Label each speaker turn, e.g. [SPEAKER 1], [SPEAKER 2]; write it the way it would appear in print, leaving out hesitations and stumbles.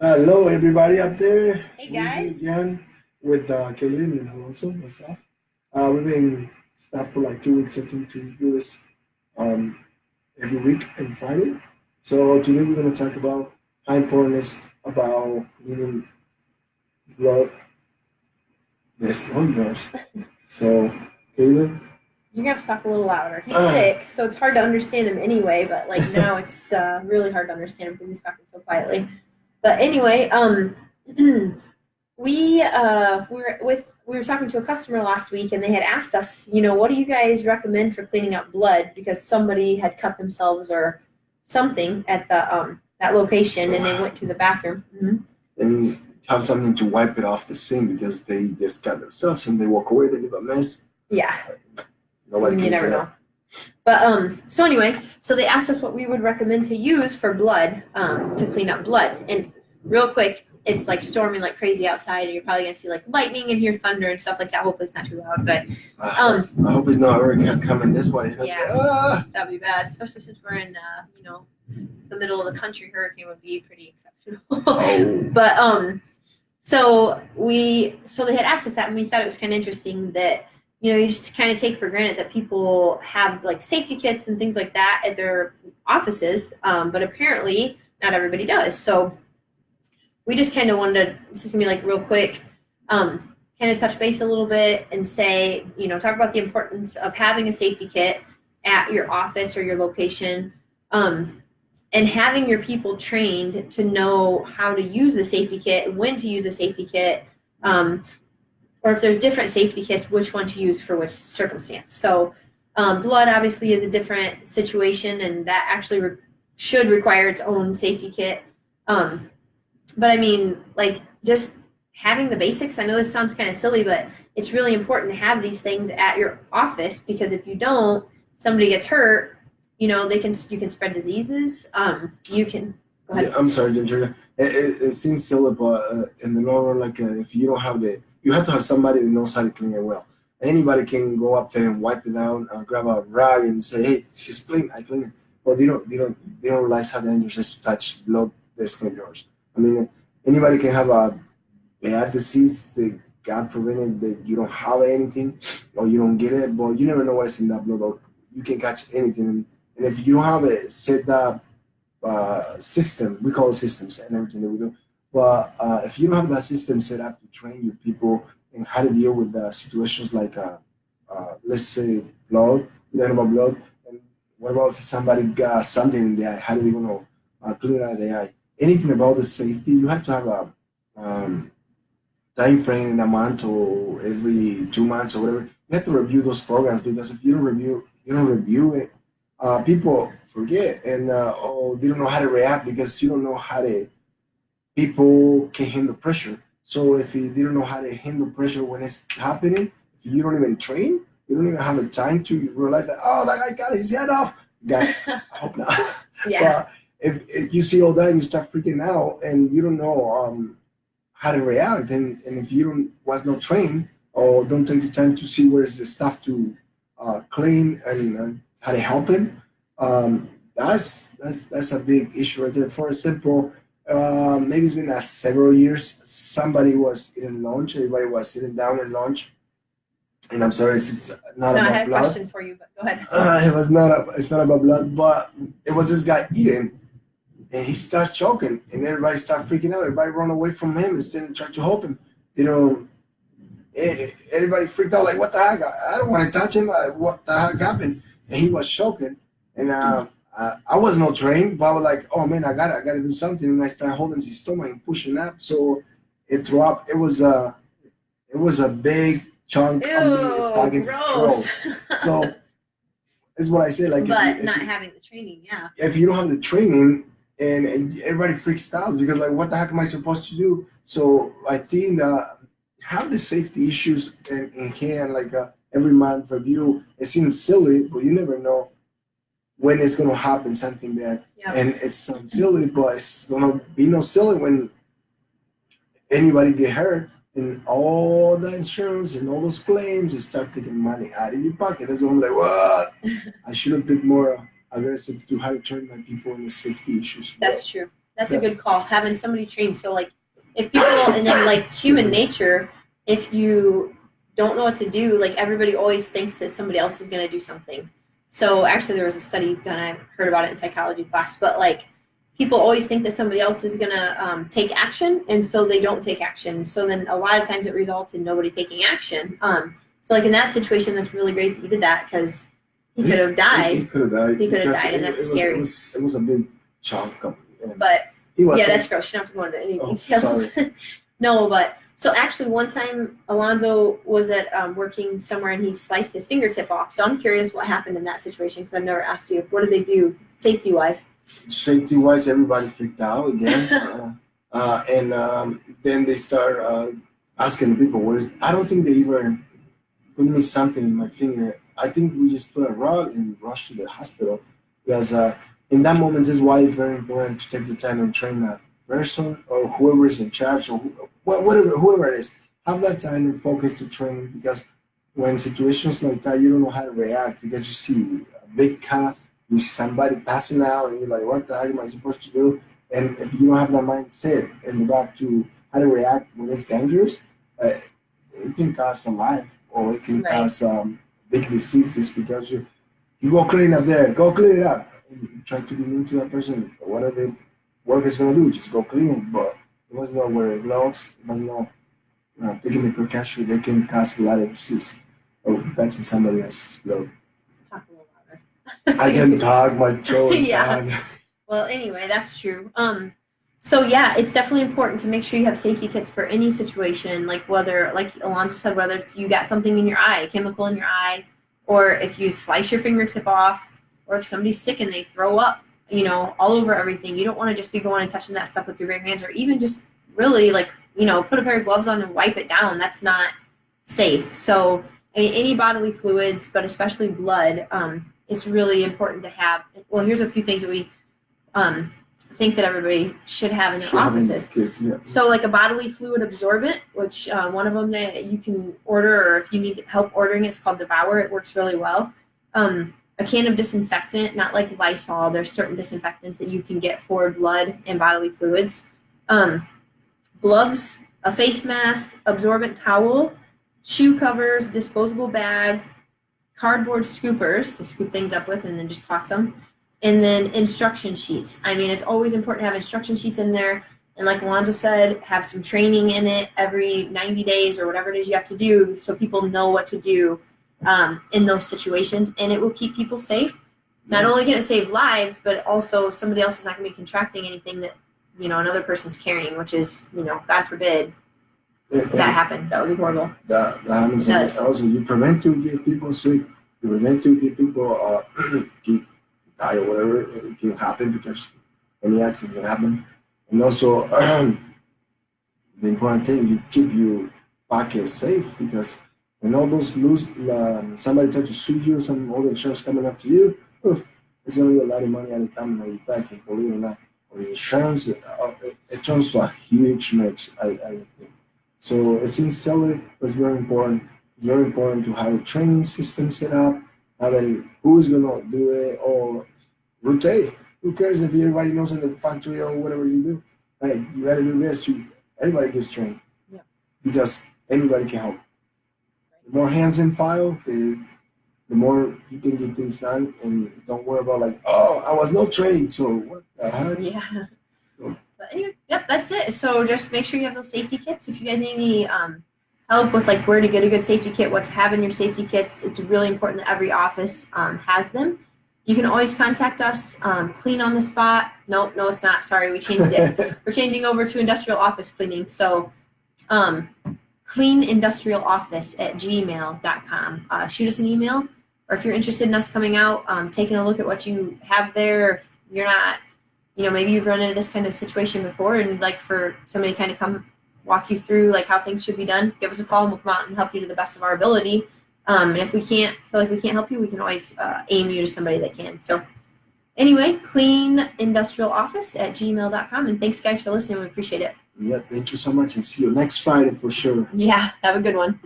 [SPEAKER 1] Hello, everybody up there.
[SPEAKER 2] Hey
[SPEAKER 1] We're here
[SPEAKER 2] guys.
[SPEAKER 1] again with Kaylin and Alonso, myself. We've been stopped for like 2 weeks, I think, to do this um, every week and Friday. So today we're going to talk about how important it is about needing blood. Yes, no yours. So, Kaylin,
[SPEAKER 2] You're gonna have to talk a little louder. He's
[SPEAKER 1] uh,
[SPEAKER 2] sick, so it's hard to understand him anyway. But like now, it's really hard to understand him because he's talking so quietly. But anyway, we were talking to a customer last week, and they had asked us, what do you guys recommend for cleaning up blood because somebody had cut themselves or something at the that location, and they went to the bathroom.
[SPEAKER 1] and have something to wipe it off the sink because they just got themselves and they walk away, they leave a mess.
[SPEAKER 2] Yeah,
[SPEAKER 1] Nobody
[SPEAKER 2] you
[SPEAKER 1] can
[SPEAKER 2] never
[SPEAKER 1] tell.
[SPEAKER 2] know. But so anyway, so they asked us what we would recommend to use for blood, to clean up blood. And real quick, it's like storming like crazy outside, and you're probably gonna see like lightning and hear thunder and stuff like that. Hopefully it's not too loud, but
[SPEAKER 1] I hope it's not hurricane coming this way.
[SPEAKER 2] yeah, that'd be bad, especially since we're in the middle of the country. Hurricane would be pretty exceptional.
[SPEAKER 1] Oh.
[SPEAKER 2] But so they had asked us that, and we thought it was kind of interesting that you just kind of take for granted that people have like safety kits and things like that at their offices, but apparently not everybody does. So we just kind of wanted to, this is gonna be like real quick, kind of touch base a little bit and say, talk about the importance of having a safety kit at your office or your location, and having your people trained to know how to use the safety kit, when to use the safety kit, um, or if there's different safety kits, which one to use for which circumstance. So, blood obviously is a different situation, and that actually should require its own safety kit. Um, but I mean, like just having the basics. I know this sounds kind of silly, but it's really important to have these things at your office because if you don't, somebody gets hurt. You can spread diseases. You can go
[SPEAKER 1] Yeah,
[SPEAKER 2] ahead.
[SPEAKER 1] I'm sorry, Ginger. It seems silly, but in the long run, like if you don't have you have to have somebody that knows how to clean it well. Anybody can go up there and wipe it down, grab a rag and say, "Hey, it's clean. I clean it." But they don't realize how dangerous it is to touch blood that's not yours. I mean, anybody can have a bad disease that God prevented that you don't have anything or you don't get it, but you never know what is in that blood. Or you can catch anything, and if you don't have it set up system. We call it systems and everything that we do. But if you don't have that system set up to train your people in how to deal with situations like, let's say, blood, learn about blood, and what about if somebody got something in the eye? How do they want to clean out the eye? Anything about the safety, you have to have a time frame in a month or every 2 months or whatever. You have to review those programs because if you don't review it, people forget and they don't know how to react because you don't know how to people can handle pressure. So if you didn't know how to handle pressure when it's happening, if you don't even train, you don't even have the time to realize that that guy got his head off. God, I hope not.
[SPEAKER 2] Yeah.
[SPEAKER 1] But if you see all that and you start freaking out and you don't know how to react, and if you don't was not trained or don't take the time to see where's the stuff to clean and how to help him, that's a big issue right there. For example, maybe it's been several years. Somebody was eating lunch. Everybody was sitting down at lunch, and I'm sorry, it's not
[SPEAKER 2] No, I
[SPEAKER 1] about
[SPEAKER 2] had a
[SPEAKER 1] blood.
[SPEAKER 2] question for you, but go ahead.
[SPEAKER 1] It's not about blood, but it was this guy eating, and he starts choking, and everybody starts freaking out. Everybody run away from him instead of trying to help him. You know, everybody freaked out like, "What the heck? I don't want to touch him. What the heck happened?" And he was choking, and I was not trained, but I was like, "Oh man, I gotta do something." And I started holding his stomach and pushing up, so it threw up. It was a big chunk of me stuck
[SPEAKER 2] Ew,
[SPEAKER 1] in his throat.
[SPEAKER 2] gross.
[SPEAKER 1] So is what I say. Like
[SPEAKER 2] But not having the training, yeah.
[SPEAKER 1] if you don't have the training and everybody freaks out because like what the heck am I supposed to do? So I think have the safety issues in hand like every month review. It seems silly, but you never know when it's gonna happen something bad.
[SPEAKER 2] Yep.
[SPEAKER 1] And it sounds silly, but it's gonna be no silly when anybody get hurt and all the insurance and all those claims and start taking money out of your pocket. That's when I'm like, what? I should have been more aggressive to how to train my people in the safety issues.
[SPEAKER 2] That's true. That's a good call. Having somebody trained. So like, if people, and then like human nature, if you don't know what to do, like everybody always thinks that somebody else is going to do something. So actually, there was a study done. I heard about it in psychology class, but like people always think that somebody else is going to take action, and so they don't take action. So then a lot of times it results in nobody taking action. So like in that situation, that's really great that you did that because he could have died.
[SPEAKER 1] He could have died.
[SPEAKER 2] He could have died, and that's scary.
[SPEAKER 1] It was a big child company.
[SPEAKER 2] But
[SPEAKER 1] he was
[SPEAKER 2] that's gross. You don't have to go into any details. No, but so actually one time Alonzo was at working somewhere and he sliced his fingertip off. So I'm curious what happened in that situation because I've never asked you. What did they do safety wise?
[SPEAKER 1] Safety wise, everybody freaked out again. And then they start asking the people where. I don't think they even put me something in my finger. I think we just put a rug and rushed to the hospital because in that moment is why it's very important to take the time and train a person or whoever is in charge or whoever it is. Have that time and focus to training because when situations like that, you don't know how to react because you see a big cat, you see somebody passing out, and you're like, what the heck am I supposed to do? And if you don't have that mindset and back to how to react when it's dangerous, it can cause a life or it can cause big disease just because you go clean up there, go clean it up. And try to be mean to that person. What are the workers going to do? Just go clean it. But it was not wearing gloves. It was not taking the precaution. They can cause a lot of disease or touching somebody else's blood.
[SPEAKER 2] Talk a little louder.
[SPEAKER 1] I can talk. My throat is bad.
[SPEAKER 2] Well, anyway, that's true. So yeah, it's definitely important to make sure you have safety kits for any situation, like whether, like Alonzo said, whether it's you got something in your eye, a chemical in your eye, or if you slice your fingertip off, or if somebody's sick and they throw up, all over everything. You don't want to just be going and touching that stuff with your bare hands, or even just really put a pair of gloves on and wipe it down. That's not safe. So, I mean, any bodily fluids, but especially blood, it's really important to have. Well, here's a few things that we think that everybody should have in their offices. So like a bodily fluid absorbent, which one of them that you can order, or if you need help ordering, it's called Devour. It works really well. A can of disinfectant, not like Lysol. There's certain disinfectants that you can get for blood and bodily fluids. Gloves, a face mask, absorbent towel, shoe covers, disposable bag, cardboard scoopers to scoop things up with and then just toss them. And then instruction sheets. I mean, it's always important to have instruction sheets in there. And like Alonzo said, have some training in it every 90 days or whatever it is you have to do so people know what to do in those situations, and it will keep people safe. Not only can it save lives, but also somebody else is not going to be contracting anything that another person's carrying, which is God forbid that happened. That would be horrible.
[SPEAKER 1] That happens. Also, you prevent to get people sick. You prevent to get people die or whatever. It can happen because any accident can happen. And also, the important thing, you keep your pocket safe because when all those loose, somebody try to sue you, some other insurance coming after you, it's going to be a lot of money out of coming on your pocket, believe it or not. Or insurance, it turns to a huge mix, I think. So it seems silly, but it's very important. It's very important to have a training system set up, having who's going to do it, or rotate. Who cares if everybody knows in the factory or whatever you do? Hey, you got to do this. Everybody gets trained because anybody can help. The more hands in file, the more you can get things done, and don't worry about I was not trained, so what the heck?
[SPEAKER 2] Yeah. So. But anyway, that's it. So just make sure you have those safety kits. If you guys need any help with where to get a good safety kit, what to have in your safety kits, it's really important that every office has them. You can always contact us. Clean on the spot. No, it's not. Sorry, we changed it. We're changing over to industrial office cleaning. So. cleanindustrialoffice@gmail.com. Shoot us an email, or if you're interested in us coming out, taking a look at what you have there. If you're not, maybe you've run into this kind of situation before and you'd like for somebody to kind of come walk you through how things should be done, give us a call and we'll come out and help you to the best of our ability. And if we feel like we can't help you, we can always aim you to somebody that can. So anyway, cleanindustrialoffice@gmail.com. And thanks guys for listening. We appreciate it.
[SPEAKER 1] Yeah, thank you so much, and see you next Friday for sure.
[SPEAKER 2] Yeah, have a good one.